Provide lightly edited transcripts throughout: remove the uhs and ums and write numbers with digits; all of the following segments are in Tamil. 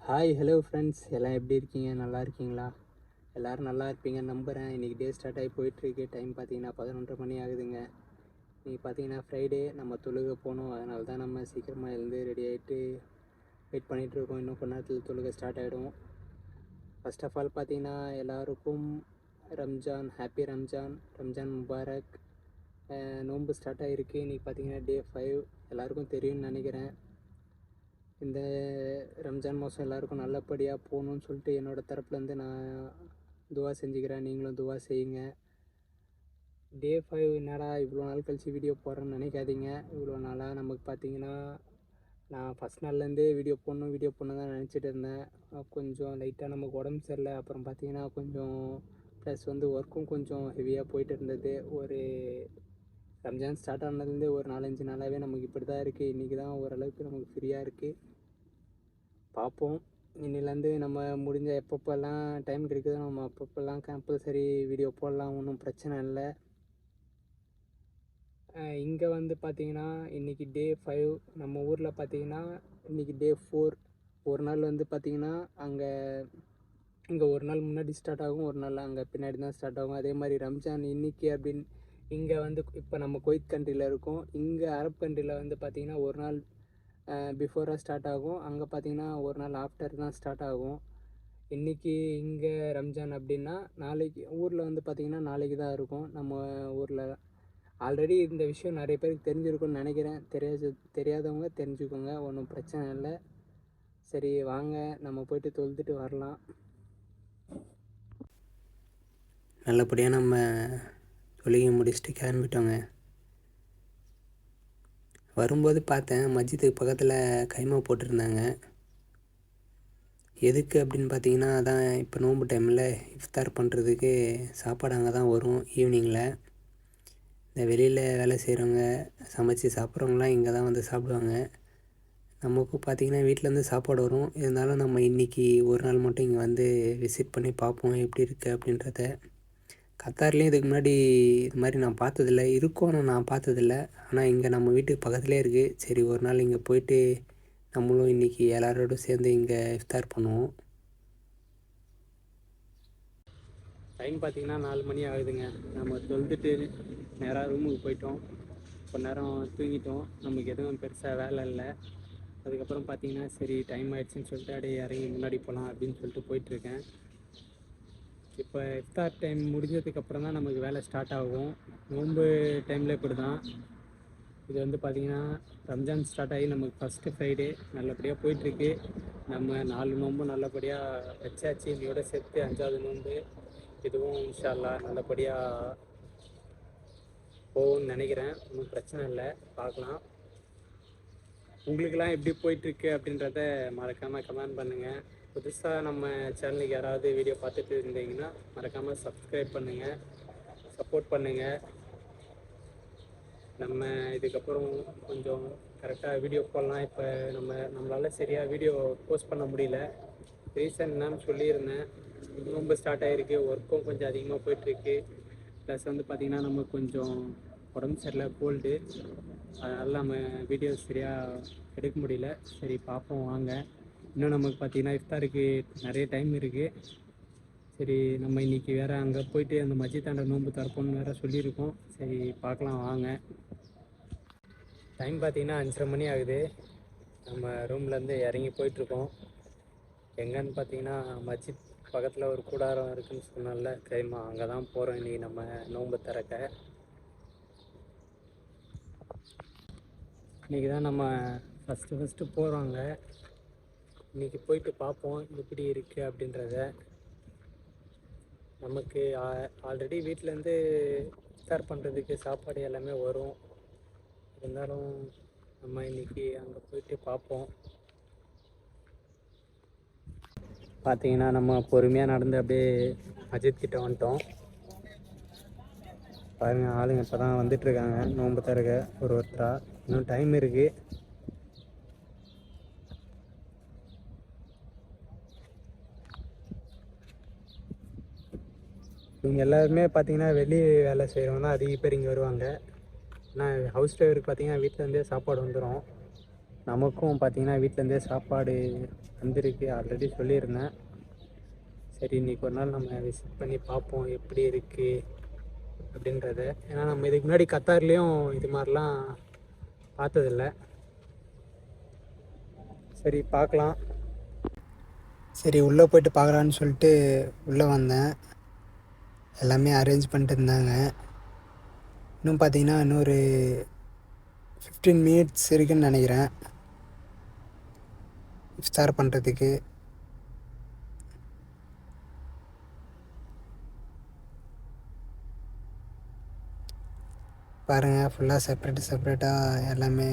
ஹாய் ஹலோ ஃப்ரெண்ட்ஸ், எல்லாம் எப்படி இருக்கீங்க? நல்லா இருக்கீங்களா? எல்லோரும் நல்லா இருப்பீங்கன்னு நம்புகிறேன். இன்றைக்கி டே ஸ்டார்ட் ஆகி போயிட்டுருக்கு. டைம் பார்த்தீங்கன்னா 11:30 மணி ஆகுதுங்க. இன்றைக்கி பார்த்தீங்கன்னா ஃப்ரைடே, நம்ம தொழுகை போகணும். அதனால தான் நம்ம சீக்கிரமாக எழுந்து ரெடி ஆகிட்டு வெயிட் பண்ணிகிட்ருக்கோம். இன்னும் கொஞ்ச நேரத்தில் தொழுகை ஸ்டார்ட் ஆகிடும். ஃபர்ஸ்ட் ஆஃப் ஆல் பார்த்தீங்கன்னா எல்லாருக்கும் ரம்ஜான், ஹாப்பி ரம்ஜான், ரம்ஜான் முபாரக். நோன்பு ஸ்டார்ட் ஆகிருக்கு. இன்றைக்கி பார்த்தீங்கன்னா டே 5 எல்லாருக்கும் தெரியும்னு நினைக்கிறேன். இந்த ரம்ஜான் மாதம் எல்லாருக்கும் நல்லபடியாக போகணுன்னு சொல்லிட்டு என்னோடய தரப்புலேருந்து நான் துவா செஞ்சுக்கிறேன். நீங்களும் துவா செய்யுங்க. டே 5 என்னடா இவ்வளோ நாள் கழித்து வீடியோ போடுறேன்னு நினைக்காதீங்க. இவ்வளோ நாளாக நமக்கு பார்த்தீங்கன்னா நான் ஃபஸ்ட் நாள்லேருந்தே வீடியோ போடணும் தான் நினச்சிட்டு இருந்தேன். கொஞ்சம் லைட்டாக நமக்கு உடம்பு சரியில்லை. அப்புறம் பார்த்தீங்கன்னா கொஞ்சம் ப்ளஸ் ஒர்க்கும் கொஞ்சம் ஹெவியாக போயிட்டு இருந்தது. ஒரு ரம்ஜான் ஸ்டார்ட் ஆனதுலேருந்தே ஒரு 4-5 நாளாகவே நமக்கு இப்படி தான் இருக்குது. இன்றைக்கி தான் ஓரளவுக்கு நமக்கு ஃப்ரீயாக இருக்குது. பார்ப்போம். இன்னிலேருந்து நம்ம முடிஞ்ச எப்பப்போல்லாம் டைம் கிடைக்குதோ நம்ம அப்பப்போல்லாம் கம்பல்சரி வீடியோ போடலாம். ஒன்றும் பிரச்சனை இல்லை. இங்கே பார்த்தீங்கன்னா இன்றைக்கி டே 5. நம்ம ஊரில் பார்த்தீங்கன்னா இன்றைக்கி டே 4. ஒரு நாள் பார்த்தீங்கன்னா இங்கே ஒரு நாள் முன்னாடி ஸ்டார்ட் ஆகும், ஒரு நாள் அங்கே பின்னாடி தான் ஸ்டார்ட் ஆகும். அதே மாதிரி ரம்ஜான் இன்றைக்கி அப்படின்னு இங்கே இப்போ நம்ம குவைத் கண்ட்ரியில் இருக்கோம். இங்கே அரப் கண்ட்ரியில் பார்த்தீங்கன்னா ஒரு நாள் பிஃபோராக ஸ்டார்ட் ஆகும். அங்கே பார்த்தீங்கன்னா ஒரு நாள் ஆஃப்டர் தான் ஸ்டார்ட் ஆகும். இன்றைக்கி இங்கே ரம்ஜான் அப்படின்னா நாளைக்கு ஊரில் பார்த்தீங்கன்னா நாளைக்கு தான் இருக்கும். நம்ம ஊரில் ஆல்ரெடி இந்த விஷயம் நிறைய பேருக்கு தெரிஞ்சிருக்கும்னு நினைக்கிறேன். தெரியாதவங்க தெரிஞ்சுக்கோங்க, ஒன்றும் பிரச்சனை இல்லை. சரி வாங்க நம்ம போய்ட்டு தொழுதுட்டு வரலாம். நல்லபடியாக நம்ம தொழுகை முடிச்சுட்டு கிளம்பிட்டோங்க. வரும்போது பார்த்தேன் மஸ்ஜிதுக்கு பக்கத்தில் கைமா போட்டிருந்தாங்க. எதுக்கு அப்படின்னு பார்த்தீங்கன்னா அதான் இப்போ நோன்பு டைமில் இஃப்தார் பண்ணுறதுக்கு சாப்பாடு அங்கே தான் வரும் ஈவினிங்கில். இந்த வெளியில் வேலை செய்கிறவங்க சமைச்சி சாப்பிட்றவங்களாம் இங்கே தான் சாப்பிடுவாங்க. நமக்கும் பார்த்திங்கன்னா வீட்டிலேருந்து சாப்பாடு வரும். இருந்தாலும் நம்ம இன்றைக்கி ஒரு நாள் மட்டும் இங்கே விசிட் பண்ணி பார்ப்போம் எப்படி இருக்குது அப்படின்றத. கத்தார்லேயும் இதுக்கு முன்னாடி இது மாதிரி நான் பார்த்ததில்ல. இருக்கும், ஆனால் நான் பார்த்ததில்ல. ஆனால் இங்கே நம்ம வீட்டுக்கு பக்கத்துலேயே இருக்குது. சரி ஒரு நாள் இங்கே போயிட்டு நம்மளும் இன்றைக்கி எல்லாரோடும் சேர்ந்து இங்கே இஃப்தார் பண்ணுவோம். டைம் பார்த்திங்கன்னா 4 மணி ஆகுதுங்க. நம்ம தொழுதுட்டு நேராக ரூமுக்கு போயிட்டோம். கொஞ்ச நேரம் தூங்கிட்டோம். நமக்கு எதுவும் பெருசாக வேலை இல்லை. அதுக்கப்புறம் பார்த்திங்கன்னா சரி டைம் ஆகிடுச்சின்னு சொல்லிட்டு அப்படியே இறங்கி முன்னாடி போகலாம் அப்படின்னு சொல்லிட்டு போயிட்டுருக்கேன். இப்போ இஃப்தார் டைம் முடிஞ்சதுக்கப்புறம் தான் நமக்கு வேலை ஸ்டார்ட் ஆகும். நோன்பு டைமில் இப்படி தான். இது பார்த்திங்கன்னா ரம்ஜான் ஸ்டார்ட் ஆகி நமக்கு ஃபஸ்ட்டு ஃப்ரைடே நல்லபடியாக போயிட்டுருக்கு. நம்ம 4 நோன்பும் நல்லபடியாக வச்சாச்சு. இதோட சேர்த்து 5வது நோன்பு. இதுவும் இன்ஷா அல்லாஹ் நல்லபடியாக போகும்னு நினைக்கிறேன். ஒன்றும் பிரச்சனை இல்லை, பார்க்கலாம். உங்களுக்கெல்லாம் எப்படி போயிட்டுருக்கு அப்படின்றத மறக்காமல் கமெண்ட் பண்ணுங்கள். புதுசாக நம்ம சேனலுக்கு யாராவது வீடியோ பார்த்துட்டு இருந்தீங்கன்னா மறக்காமல் சப்ஸ்கிரைப் பண்ணுங்கள், சப்போர்ட் பண்ணுங்கள். நம்ம இதுக்கப்புறம் கொஞ்சம் கரெக்டாக வீடியோ போடலாம். இப்போ நம்மளால் சரியாக வீடியோ போஸ்ட் பண்ண முடியல. ரீசன் என்னன்னு சொல்லியிருந்தேன். ரொம்ப ஸ்டார்ட் ஆகிருக்கு, ஒர்க்கும் கொஞ்சம் அதிகமாக போயிட்டுருக்கு. ப்ளஸ் பார்த்திங்கன்னா நம்ம கொஞ்சம் உடம்பு சரியில்லை, கோல்டு. அதனால் நம்ம வீடியோ சரியாக எடுக்க முடியல. சரி பார்ப்போம் வாங்க. இன்னும் நமக்கு பார்த்திங்கன்னா இஃப்தாருக்கு நிறைய டைம் இருக்குது. சரி நம்ம இன்றைக்கி வேறு அங்கே போயிட்டு அந்த மஸ்ஜிதாண்ட நோன்பு திறப்போம்னு வேறு சொல்லியிருக்கோம். சரி பார்க்கலாம் வாங்க. டைம் பார்த்திங்கன்னா 5:30 மணி ஆகுது. நம்ம ரூம்லேருந்து இறங்கி போயிட்டுருக்கோம். எங்கன்னு பார்த்திங்கன்னா மஸ்ஜித் பக்கத்தில் ஒரு கூடாரம் இருக்குதுன்னு சொன்னால கைமா, அங்கே தான் போகிறோம் இன்றைக்கி நம்ம நோன்பு திறக்க. இன்றைக்கி தான் நம்ம ஃபஸ்ட்டு போகிறோங்க. இன்றைக்கி போயிட்டு பார்ப்போம் எப்படி இருக்குது அப்படின்றத. நமக்கு ஆல்ரெடி வீட்டிலேருந்து இஃப்தார் பண்ணுறதுக்கு சாப்பாடு எல்லாமே வரும். இருந்தாலும் நம்ம இன்றைக்கி அங்கே போயிட்டு பார்ப்போம். பார்த்திங்கன்னா நம்ம பொறுமையாக நடந்து அப்படியே மஸ்ஜித் கிட்ட வந்துட்டோம். பாருங்கள், ஆளுங்க இப்போ தான் வந்துட்டுருக்காங்க நோன்பு திறக்க ஒருத்தராக. இன்னும் டைம் இருக்குது. இவங்க எல்லாருமே பார்த்திங்கன்னா வெளி வேலை செய்கிறவங்க தான் அதிக பேர் இங்கே வருவாங்க. ஆனால் ஹவுஸ் டிரைவருக்கு பார்த்திங்கன்னா வீட்டிலேருந்தே சாப்பாடு வந்துடும். நமக்கும் பார்த்திங்கன்னா வீட்டிலேருந்தே சாப்பாடு வந்திருக்கு, ஆல்ரெடி சொல்லியிருந்தேன். சரி இன்றைக்கி ஒரு நாள் நம்ம விசிட் பண்ணி பார்ப்போம் எப்படி இருக்குது அப்படின்றத. ஏன்னா நம்ம இதுக்கு முன்னாடி கத்தார்லேயும் இது மாதிரிலாம் பார்த்ததில்ல. சரி பார்க்கலாம். சரி உள்ளே போய்ட்டு பார்க்கலான்னு சொல்லிட்டு உள்ளே வந்தேன். எல்லாமே அரேஞ்ச் பண்ணிட்டு இருந்தாங்க. இன்னும் பார்த்தீங்கன்னா இன்னொரு 15 மினிட்ஸ் இருக்குதுன்னு நினைக்கிறேன் இஃப்தார் பண்ணுறதுக்கு. பாருங்கள், ஃபுல்லாக செப்ரேட்டாக எல்லாமே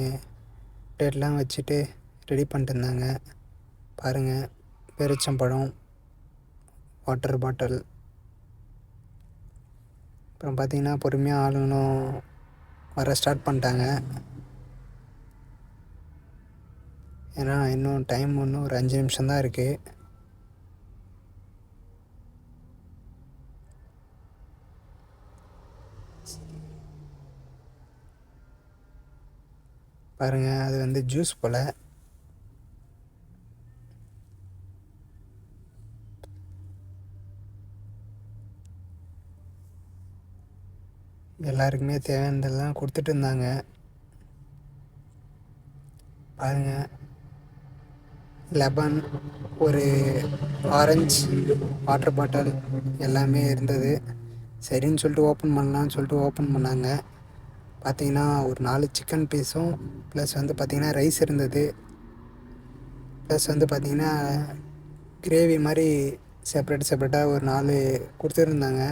பிளேட்லாம் வச்சுட்டு ரெடி பண்ணிட்டு இருந்தாங்க. பாருங்கள், பேரிச்சம்பழம், வாட்டர் பாட்டில், அப்புறம் பார்த்திங்கன்னா பொறுமையாக ஆளுங்களும் வர ஸ்டார்ட் பண்ணிட்டாங்க. ஏன்னா இன்னும் டைம் இன்னும் ஒரு 5 நிமிஷம் தான் இருக்குது. பாருங்கள், அது வந்து ஜூஸ் போல். எல்லாருக்குமே தேவையானதெல்லாம் கொடுத்துட்டு இருந்தாங்க. பாருங்கள், லெமன், ஒரு ஆரஞ்சு வாட்டர் பாட்டில் எல்லாமே இருந்தது. சரின்னு சொல்லிட்டு ஓப்பன் பண்ணலான்னு சொல்லிட்டு ஓப்பன் பண்ணாங்க. பார்த்திங்கன்னா ஒரு 4 சிக்கன் பீஸும் ப்ளஸ் வந்து பார்த்திங்கன்னா ரைஸ் இருந்தது. ப்ளஸ் வந்து பார்த்திங்கன்னா கிரேவி மாதிரி செப்ரேட்டாக ஒரு 4 கொடுத்துருந்தாங்க.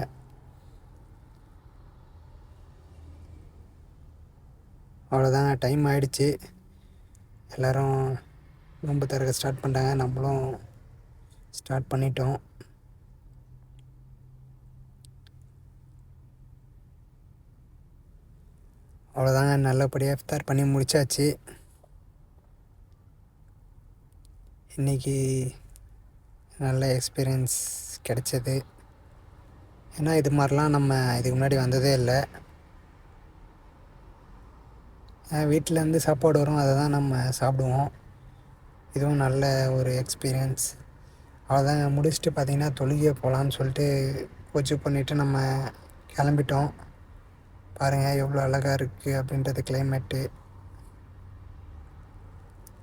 அவ்வளோதாங்க, டைம் ஆகிடுச்சு. எல்லோரும் நோன்பு திறக்க ஸ்டார்ட் பண்ணிட்டாங்க. நம்மளும் ஸ்டார்ட் பண்ணிட்டோம். அவ்வளோதாங்க, நல்லபடியாக இஃப்தார் பண்ணி முடித்தாச்சு. இன்றைக்கி நல்ல எக்ஸ்பீரியன்ஸ் கிடைச்சது. ஏன்னா இது மாதிரிலாம் நம்ம இதுக்கு முன்னாடி வந்ததே இல்லை. வீட்டிலேருந்து சாப்பாடு வரும், அதை தான் நம்ம சாப்பிடுவோம். இதுவும் நல்ல ஒரு எக்ஸ்பீரியன்ஸ். அவ்வளோதாங்க, முடிச்சுட்டு பார்த்திங்கன்னா தொழுகை போகலான்னு சொல்லிட்டு பூஜை பண்ணிவிட்டு நம்ம கிளம்பிட்டோம். பாருங்கள் எவ்வளோ அழகாக இருக்குது அப்படின்றது கிளைமேட்டு.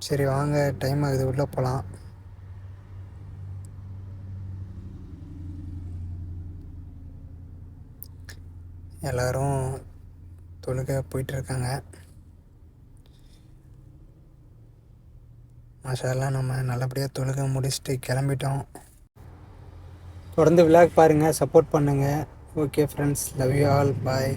சரி வாங்க, டைம் ஆகுது, உள்ளே போகலாம். எல்லோரும் தொழுகை போயிட்டுருக்காங்க. மாஷாஅல்லாஹ், நம்ம நல்லபடியாக தொழுகை முடிச்சுட்டு கிளம்பிட்டோம். தொடர்ந்து விளாக் பாருங்கள், சப்போர்ட் பண்ணுங்கள். Okay friends, love you all, bye.